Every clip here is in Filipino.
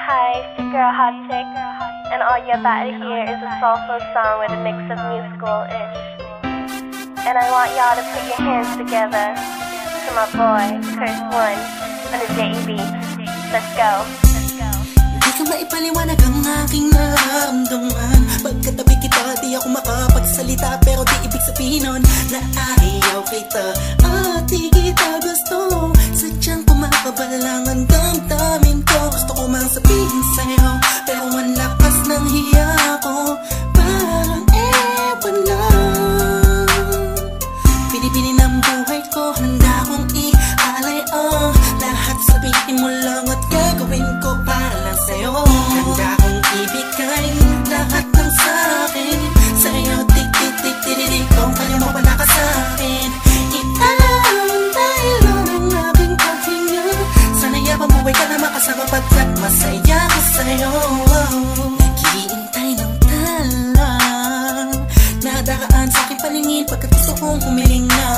Hi, it's your girl Hot Chick, and all you're about to hear is a soulful song with a mix of musical-ish. And I want y'all to put your hands together to my boy, Curse One, on the J.E.B. Let's go. Di ka maipaliwanag ang aking nararamdaman. Pagkatabi kita, di ako makapagsalita, pero di ibig sabihin nun na ayaw kita at di kita gusto. Sadyang kumakabalang ang damdamin ko. Gusto ko mang sabihin sa'yo, pero ang lakas ng hiya ko. Parang ewan lang. Pinipili ng buhay ko, handa kong ialay ang lahat. Sabihin mo lang at gagawin ko para lang sa'yo. Handa kong ibigay lahat ng sa'kin sa'yo. Tik-tik-tik-tik-tik, kung kaya mo wala ka sa'kin. Italang dahil ang aking paghinga. Sana'y mabuhay ka na makasama pagkat masaya ko sa'yo. Naghihintay ng talang nadaraan sa'king palingin pagkat gusto kong humiling na.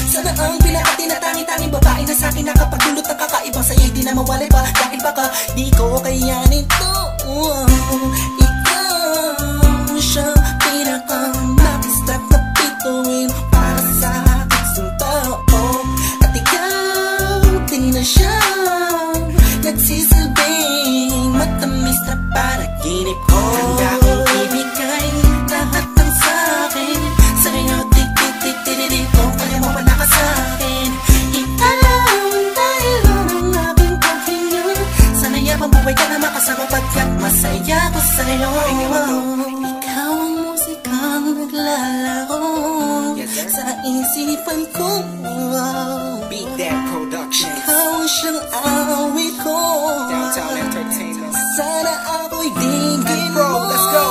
Sana ang pinakati na tangi-tanging babae na sa'kin nakapagdulot ng kakaibang sa'yo'y di na mawalay pa. Dahil baka di ko kayanin to. Ikaw siya pinaka-nakistep na pituin para sa aking tao. At ikaw din na siya nagsisilbing matamis na panaginip ko. Handa kong ibigay lahat ng sa'kin sa'yo. Tik-tik-tik-tik-tik, kung kaya mo wala ka sa'kin. Italang dahil ang aking paghinga. Sana'y mabuhay ka na makasama pagkat masaya ko sa'yo. Ikaw ang musikang naglalaro sa isipan ko. Beat That Production. Ikaw siyang awit ko. Downtown Entertainment. Sana ako'y dinggin Bro, mo. let's go.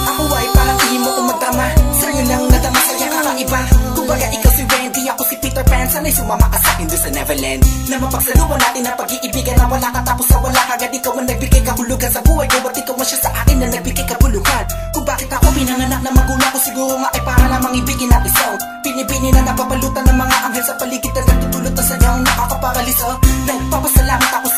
Ako ay parang ihimo kong magtama. Sa'yo lang nadama sa'yo kakaiba. Kumbaga ikaw si Wendy, ako si Peter Pan. Sana'y sumama ka sa'kin doon sa Neverland. Na mapagsaluhan natin ang pag-iibigan na wala ka tapos sa wala kagad. Ikaw ang nagbigay kahulugan sa buhay ko at ikaw ang siya sa akin na nagbigay kabuluhan. Kung bakit ako pinanganak na magulang ko, siguro nga ay para lamang ibigin natin sound. Pinibini na napapalutan ng mga anghel sa paligid na nagtutulot na sadyang nakakaparalisa. Nagpapasalamat ako sa